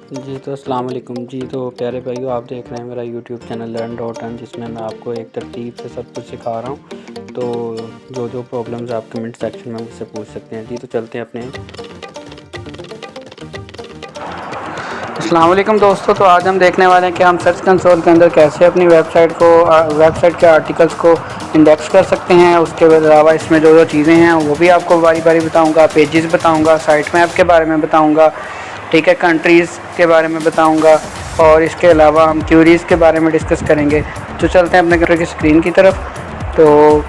जी तो अस्सलाम वालेकुम जी। तो प्यारे भाइयों, आप देख रहे हैं मेरा YouTube channel learn dot N, जिसमें मैं आपको एक तरतीब से सब कुछ सिखा रहा हूँ। तो जो प्रॉब्लम्स आप कमेंट सेक्शन में मुझसे पूछ सकते हैं। जी तो चलते हैं अपने। अस्सलाम वालेकुम दोस्तों, तो आज हम देखने वाले हैं कि हम सर्च कंसोल के अंदर कैसे अपनी वेबसाइट के आर्टिकल्स को इंडेक्स कर सकते हैं। उसके अलावा इसमें जो चीज़ें हैं वो भी आपको बारी बारी बताऊँगा। पेजेस बताऊँगा, साइट मैप के बारे में बताऊँगा, ठीक है, कंट्रीज़ के बारे में बताऊंगा, और इसके अलावा हम क्यूरीज़ के बारे में डिस्कस करेंगे। तो चलते हैं अपने कंप्यूटर की स्क्रीन की तरफ। तो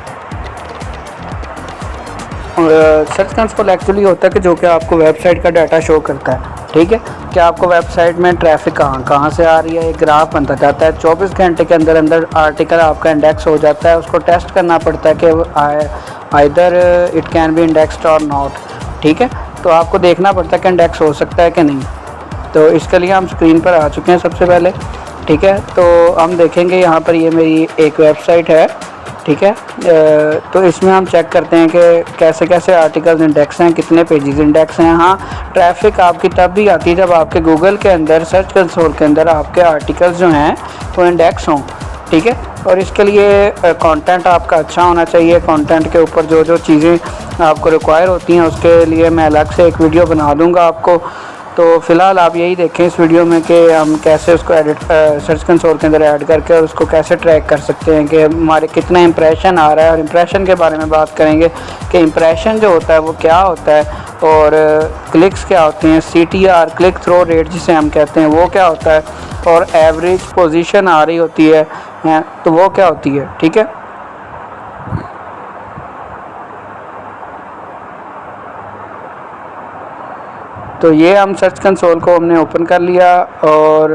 सर्च कंसोल एक्चुअली होता है कि जो कि आपको वेबसाइट का डाटा शो करता है, ठीक है, कि आपको वेबसाइट में ट्रैफिक कहाँ से आ रही है। एक ग्राफ बनता जाता है। 24 घंटे के अंदर अंदर आर्टिकल आपका इंडेक्स हो जाता है। उसको टेस्ट करना पड़ता है कि either it can be indexed और नॉट, ठीक है। तो आपको देखना पड़ता है कि इंडेक्स हो सकता है कि नहीं। तो इसके लिए हम स्क्रीन पर आ चुके हैं सबसे पहले, ठीक है। तो हम देखेंगे यहाँ पर ये मेरी एक वेबसाइट है, ठीक है। तो इसमें हम चेक करते हैं कि कैसे कैसे आर्टिकल्स इंडेक्स हैं, कितने पेजेस इंडेक्स हैं। हाँ, ट्रैफिक आपकी तब भी आती है जब आपके गूगल के अंदर सर्च कंसोल के अंदर आपके आर्टिकल्स जो हैं वो इंडेक्स हों, ठीक है। और इसके लिए कंटेंट आपका अच्छा होना चाहिए। कंटेंट के ऊपर जो चीज़ें आपको रिक्वायर होती हैं उसके लिए मैं अलग से एक वीडियो बना दूंगा आपको। तो फ़िलहाल आप यही देखें इस वीडियो में कि हम कैसे उसको सर्च कंसोल के अंदर ऐड करके और उसको कैसे ट्रैक कर सकते हैं कि हमारे कितना इंप्रेशन आ रहा है। और इंप्रेशन के बारे में बात करेंगे कि इंप्रेशन जो होता है वो क्या होता है, और क्लिक्स क्या होते हैं, CTR क्लिक थ्रो रेट जिसे हम कहते हैं वो क्या होता है, और एवरेज पोजीशन आ रही होती है तो वो क्या होती है, ठीक है। तो ये हम सर्च कंसोल को हमने ओपन कर लिया, और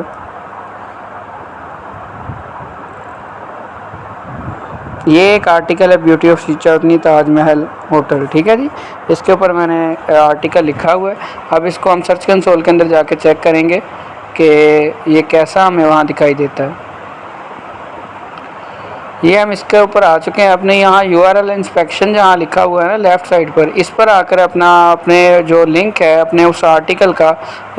ये एक आर्टिकल है beauty of she Chaudhary Taj Mahal hotel, ठीक है जी। इसके ऊपर मैंने आर्टिकल लिखा हुआ है। अब इसको हम सर्च कंसोल के अंदर जाके चेक करेंगे कि ये कैसा हमें वहाँ दिखाई देता है। ये हम इसके ऊपर आ चुके हैं। अपने यहाँ URL इंस्पेक्शन जहाँ लिखा हुआ है ना लेफ़्ट साइड पर, इस पर आकर अपने जो लिंक है अपने उस आर्टिकल का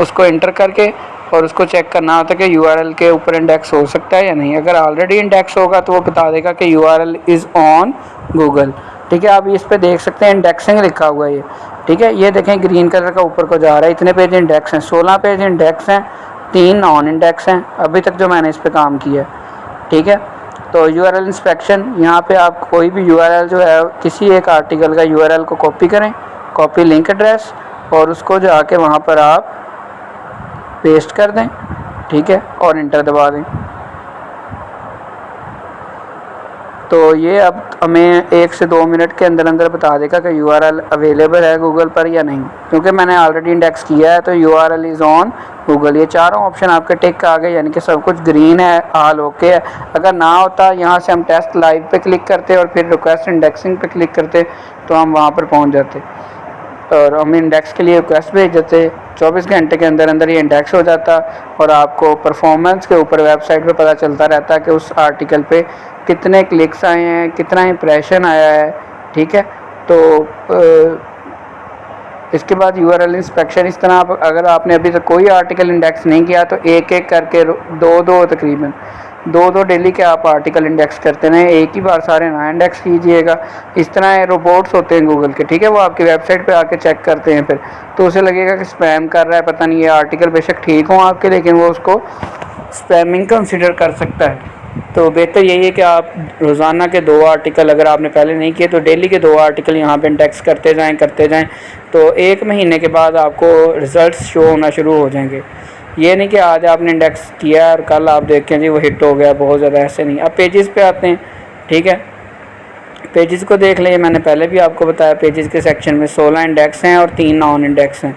उसको एंटर करके और उसको चेक करना होता है कि URL के ऊपर इंडेक्स हो सकता है या नहीं। अगर ऑलरेडी इंडेक्स होगा तो वो बता देगा कि URL इज़ ऑन गूगल, ठीक है। आप इस पर देख सकते हैं इंडेक्सिंग लिखा हुआ है ये, ठीक है। ये देखें ग्रीन कलर का ऊपर को जा रहा है। इतने पेज इंडेक्स हैं, 16 पेज इंडेक्स हैं, 3 नॉन इंडेक्स हैं अभी तक जो मैंने इस पर काम किया है, ठीक है। तो URL इंस्पेक्शन, यहाँ पे आप कोई भी URL जो है किसी एक आर्टिकल का URL को कॉपी करें, कॉपी लिंक एड्रेस, और उसको जाके वहाँ पर आप पेस्ट कर दें, ठीक है, और इंटर दबा दें। तो ये अब हमें 1 से 2 मिनट के अंदर अंदर बता देगा कि URL अवेलेबल है गूगल पर या नहीं, क्योंकि मैंने ऑलरेडी इंडेक्स किया है। तो URL इज़ ऑन गूगल, ये चारों ऑप्शन आपके टिक आ गए, यानी कि सब कुछ ग्रीन है, ऑल ओके है। अगर ना होता, यहाँ से हम टेस्ट लाइव पे क्लिक करते और फिर रिक्वेस्ट इंडेक्सिंग पे क्लिक करते तो हम वहाँ पर पहुँच जाते और हम इंडेक्स के लिए रिक्वेस्ट भेज देते। 24 घंटे के अंदर अंदर ये इंडेक्स हो जाता और आपको परफॉर्मेंस के ऊपर वेबसाइट पे पता चलता रहता है कि उस आर्टिकल पे कितने क्लिक्स आए हैं, कितना इंप्रेशन आया है, ठीक है। तो इसके बाद URL इंस्पेक्शन इस तरह अगर आपने अभी तक कोई आर्टिकल इंडेक्स नहीं किया तो एक एक करके तकरीबन दो डेली के आप आर्टिकल इंडेक्स करते रहें, एक ही बार सारे ना इंडेक्स कीजिएगा। इस तरह रोबोट्स होते हैं गूगल के, ठीक है, वो आपकी वेबसाइट पे आके चेक करते हैं फिर, तो उसे लगेगा कि स्पैम कर रहा है, पता नहीं ये आर्टिकल बेशक ठीक हो आपके, लेकिन वो उसको स्पैमिंग कंसिडर कर सकता है। तो बेहतर यही है कि आप रोज़ाना के 2 आर्टिकल, अगर आपने पहले नहीं किए तो डेली के 2 आर्टिकल यहाँ पे इंडेक्स करते जाएं, तो 1 महीने के बाद आपको रिज़ल्ट्स शो होना शुरू हो जाएंगे। ये नहीं कि आज आपने इंडेक्स किया और कल आप देखें जी वो हिट हो गया, बहुत ज़्यादा ऐसे नहीं। अब पेजेस पे आते हैं, ठीक है। पेजेस को देख लें, मैंने पहले भी आपको बताया पेजेस के सेक्शन में 16 इंडेक्स हैं और 3 नॉन इंडेक्स हैं,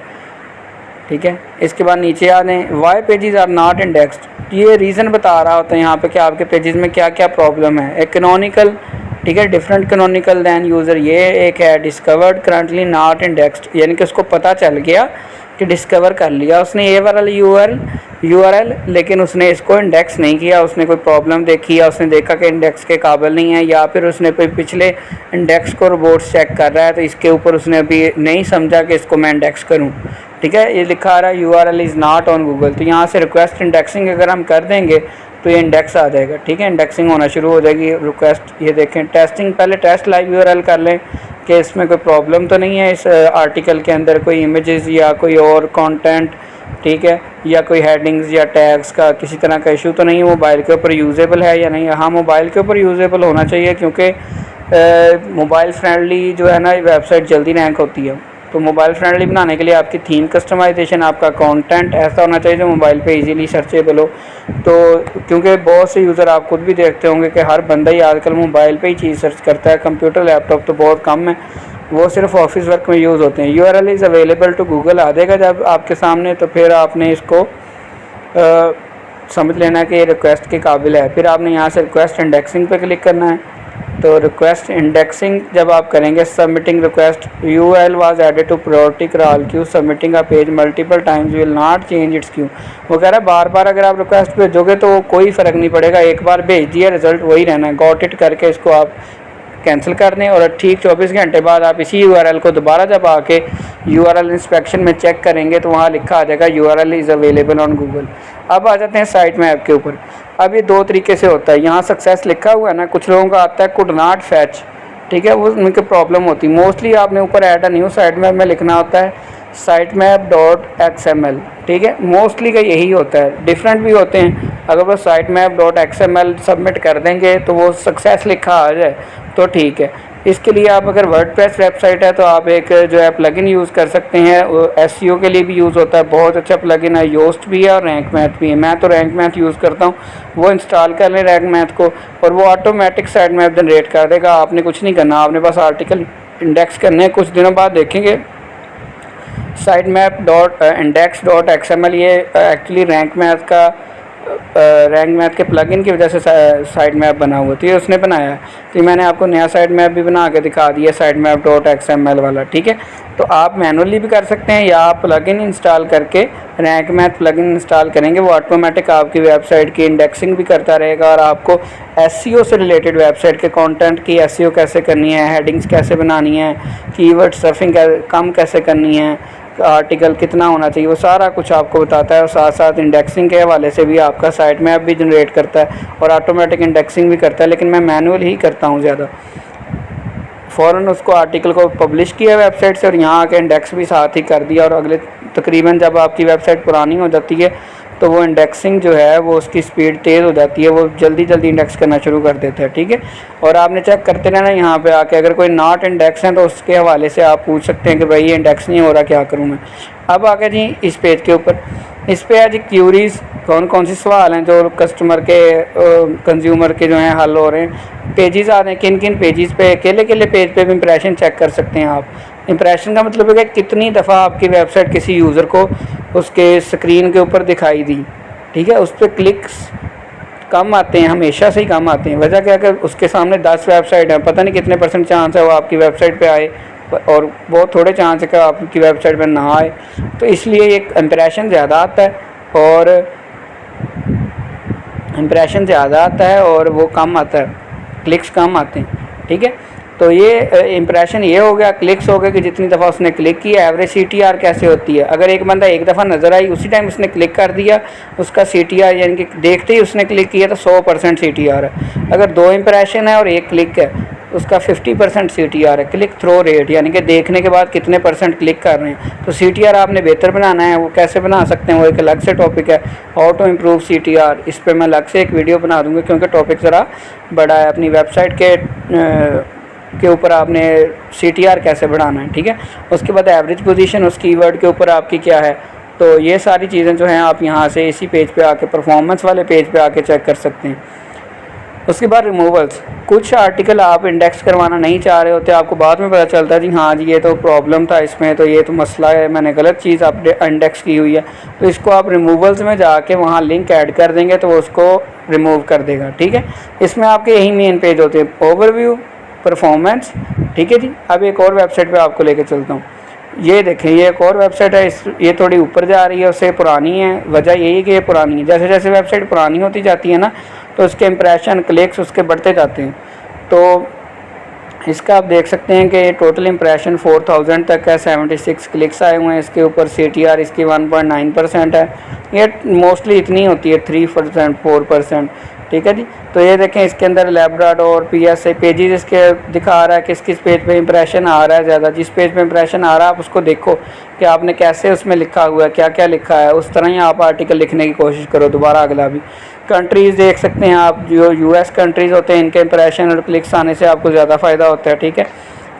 ठीक है। इसके बाद नीचे आ दें, why pages are not indexed. ये रीज़न बता रहा होता है यहाँ पे कि आपके पेजेस में क्या क्या प्रॉब्लम है। एक कैनोनिकल, ठीक है, डिफरेंट कैनोनिकल दैन यूज़र, ये एक है डिस्कवर्ड करंटली नॉट इंडेक्स्ड, यानी कि उसको पता चल गया कि डिस्कवर कर लिया उसने ये वाला URL, लेकिन उसने इसको इंडेक्स नहीं किया। उसने कोई प्रॉब्लम देखी या उसने देखा कि इंडेक्स के काबिल नहीं है, या फिर उसने कोई पिछले इंडेक्स को रोबोट्स चेक कर रहा है तो इसके ऊपर उसने अभी नहीं समझा कि इसको मैं इंडेक्स करूं, ठीक है, ये लिखा आ रहा है URL is not on Google. तो यहाँ से रिक्वेस्ट इंडेक्सिंग अगर हम कर देंगे तो ये इंडेक्स आ जाएगा। ठीक है, इंडेक्सिंग होना शुरू हो जाएगी। रिक्वेस्ट ये देखें, टेस्टिंग पहले टेस्ट लाइव URL कर लें कि इसमें कोई प्रॉब्लम तो नहीं है, इस आर्टिकल के अंदर कोई इमेजेस या कोई और कंटेंट, ठीक है, या कोई हेडिंग्स या टैग्स का किसी तरह का इशू तो नहीं, मोबाइल के ऊपर यूजेबल है या नहीं। हाँ, मोबाइल के ऊपर यूजेबल होना चाहिए क्योंकि मोबाइल फ्रेंडली जो है ना वेबसाइट जल्दी रैंक होती है। तो मोबाइल फ्रेंडली बनाने के लिए आपकी थीम कस्टमाइजेशन, आपका कंटेंट ऐसा होना चाहिए जो मोबाइल पे इजीली सर्चेबल हो। तो क्योंकि बहुत से यूज़र आप खुद भी देखते होंगे कि हर बंदा ही आजकल मोबाइल पे ही चीज़ सर्च करता है, कंप्यूटर लैपटॉप तो बहुत कम है, वो सिर्फ ऑफिस वर्क में यूज़ होते हैं। URL is available to Google आ जाएगा जब आपके सामने, तो फिर आपने इसको समझ लेना है कि ये रिक्वेस्ट के काबिल है। फिर आपने यहाँ से रिक्वेस्ट इंडेक्सिंग पे क्लिक करना है। तो रिक्वेस्ट इंडेक्सिंग जब आप करेंगे, submitting request URL was added to priority crawl queue, submitting a page multiple times will not change its queue. वो कह रहा है बार बार अगर आप रिक्वेस्ट भेजोगे तो कोई फ़र्क नहीं पड़ेगा, एक बार भेज दिया रिजल्ट वही रहना है। गॉट इट करके इसको आप कैंसिल कर दें और ठीक 24 घंटे बाद आप इसी URL को दोबारा जब आके URL इंस्पेक्शन में चेक करेंगे तो वहाँ लिखा आ जाएगा URL is available on Google. अब आ जाते हैं साइट मैप के ऊपर। अब ये दो तरीके से होता है, यहाँ सक्सेस लिखा हुआ है ना, कुछ लोगों का आता है कुड नॉट फैच, ठीक है, वो उनकी प्रॉब्लम होती है। मोस्टली आपने ऊपर add a new site map में लिखना होता है sitemap.xml, ठीक है, मोस्टली का यही होता है, डिफरेंट भी होते हैं। अगर वो sitemap.xml सबमिट कर देंगे तो वो सक्सेस लिखा आ जाए तो ठीक है। इसके लिए आप अगर वर्डप्रेस वेबसाइट है तो आप एक जो है प्लगइन यूज़ कर सकते हैं, वो SEO के लिए भी यूज़ होता है, बहुत अच्छा प्लगइन है, योस्ट भी है और रैंक मैथ भी है। मैं तो रैंक मैथ यूज़ करता हूँ, वो इंस्टॉल कर लें रैंक मैथ को और वो ऑटोमेटिक साइट मैप जनरेट कर देगा। आपने कुछ नहीं करना, आपने बस आर्टिकल इंडेक्स करने हैं। कुछ दिनों बाद देखेंगे sitemap.index.xml ये एक्चुअली रैंक मैथ के प्लगइन की वजह से साइट मैप बना हुआ, तो ये उसने बनाया है। तो मैंने आपको नया साइट मैप भी बना के दिखा दिया, sitemap.xml वाला, ठीक है। तो आप मैनुअली भी कर सकते हैं या आप प्लगइन इंस्टॉल करके रैंक मैथ प्लगइन इंस्टॉल करेंगे, वो ऑटोमेटिक आपकी वेबसाइट की इंडेक्सिंग भी करता रहेगा और आपको SEO से रिलेटेड वेबसाइट के कंटेंट की SEO कैसे करनी है, हेडिंग्स कैसे बनानी है, कीवर्ड सर्फिंग कम कैसे करनी है, आर्टिकल कितना होना चाहिए, वो सारा कुछ आपको बताता है। और साथ साथ इंडेक्सिंग के हवाले से भी आपका साइट मैप भी जनरेट करता है और ऑटोमेटिक इंडेक्सिंग भी करता है, लेकिन मैं मैनुअल ही करता हूँ ज़्यादा। फ़ौरन उसको आर्टिकल को पब्लिश किया वेबसाइट से और यहाँ आके इंडेक्स भी साथ ही कर दिया और अगले तकरीबन जब आपकी वेबसाइट पुरानी हो जाती है तो वो इंडेक्सिंग जो है वो उसकी स्पीड तेज़ हो जाती है, वो जल्दी जल्दी इंडेक्स करना शुरू कर देता है, ठीक है। और आपने चेक करते रहना यहाँ पे आके, अगर कोई नॉट इंडेक्स है तो उसके हवाले से आप पूछ सकते हैं कि भाई ये इंडेक्स नहीं हो रहा, क्या करूँ मैं। अब आगे जी इस पेज के ऊपर, इस पे है जी क्यूरीज, कौन कौन सी सवाल हैं जो कस्टमर के कंज्यूमर के जो हैं हल हो रहे हैं। पेजेस आ रहे हैं, किन किन पेजेस पे, अकेले पेज पे भी इंप्रेशन चेक कर सकते हैं आप। इंप्रेशन का मतलब है कि कितनी दफ़ा आपकी वेबसाइट किसी यूज़र को उसके स्क्रीन के ऊपर दिखाई दी, ठीक है। उस पर क्लिक्स कम आते हैं, हमेशा से ही कम आते हैं। वजह क्या है कि उसके सामने 10 वेबसाइट हैं, पता नहीं कितने % चांस है वो आपकी वेबसाइट पे आए और बहुत थोड़े चांस है कि आपकी वेबसाइट पे ना आए। तो इसलिए एक इंप्रेशन ज़्यादा आता है और वो कम आता है, क्लिक्स कम आते हैं, ठीक है। तो ये इंप्रेशन ये हो गया, क्लिक्स हो गए कि जितनी दफ़ा उसने क्लिक किया। एवरेज CTR कैसे होती है, अगर एक बंदा एक दफ़ा नज़र आई उसी टाइम उसने क्लिक कर दिया, उसका CTR यानी कि देखते ही उसने क्लिक किया तो 100% CTR है। अगर 2 इंप्रेशन है और 1 क्लिक है उसका 50% CTR है। क्लिक थ्रो रेट यानी कि देखने के बाद कितने % क्लिक कर रहे हैं। तो CTR आपने बेहतर बनाना है, वो कैसे बना सकते हैं वो एक अलग से टॉपिक है, हाउ टू इम्प्रूव CTR। इस पर मैं अलग से एक वीडियो बना दूँगा क्योंकि टॉपिक ज़रा बड़ा है। अपनी वेबसाइट के ऊपर आपने CTR कैसे बढ़ाना है, ठीक है। उसके बाद एवरेज पोजीशन उस कीवर्ड के ऊपर आपकी क्या है। तो ये सारी चीज़ें जो हैं आप यहाँ से इसी पेज पे आके, परफॉर्मेंस वाले पेज पे आके चेक कर सकते हैं। उसके बाद रिमूवल्स, कुछ आर्टिकल आप इंडेक्स करवाना नहीं चाह रहे होते, आपको बाद में पता चलता है जी हाँ जी ये तो प्रॉब्लम था इसमें, तो ये तो मसला है, मैंने गलत चीज़ अपने इंडेक्स की हुई है। तो इसको आप रिमूवल्स में जाके वहाँ लिंक ऐड कर देंगे तो उसको रिमूव कर देगा, ठीक है। इसमें आपके यही मेन पेज होते हैं, ओवरव्यू, परफॉर्मेंस, ठीक है जी। अब एक और वेबसाइट पे आपको लेके चलता हूँ। ये देखें, ये एक और वेबसाइट है, ये थोड़ी ऊपर जा रही है, उससे पुरानी है। वजह यही है कि ये पुरानी है, जैसे जैसे वेबसाइट पुरानी होती जाती है ना तो उसके इंप्रेशन, क्लिक्स उसके बढ़ते जाते हैं। तो इसका आप देख सकते हैं कि टोटल इम्प्रेशन 4000 तक है, 76 क्लिक्स आए हुए हैं इसके ऊपर। CTR इसकी 1.9% है। ये मोस्टली इतनी होती है, 3% 4%, ठीक है जी। तो ये देखें इसके अंदर लैब्राडोर PSA पेजेस इसके दिखा रहा है किस किस पेज पे इंप्रेशन आ रहा है ज़्यादा। जिस पेज पे इंप्रेशन आ रहा है आप उसको देखो कि आपने कैसे उसमें लिखा हुआ है, क्या क्या लिखा है, उस तरह ही आप आर्टिकल लिखने की कोशिश करो दोबारा अगला भी। कंट्रीज़ देख सकते हैं आप, जो US कंट्रीज़ होते हैं इनके इंप्रेशन और क्लिक्स आने से आपको ज़्यादा फ़ायदा होता है, ठीक है।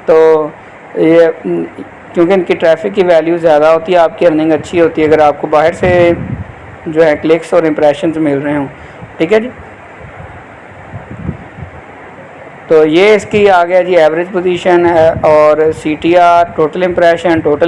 तो ये क्योंकि इनकी ट्रैफिक की वैल्यू ज़्यादा होती है, आपकी अर्निंग अच्छी होती है अगर आपको बाहर से जो है क्लिक्स और इंप्रेशन मिल रहे हों, ठीक है जी। तो ये इसकी आ गया जी एवरेज पोजीशन है और CTR, टोटल इंप्रेशन, टोटल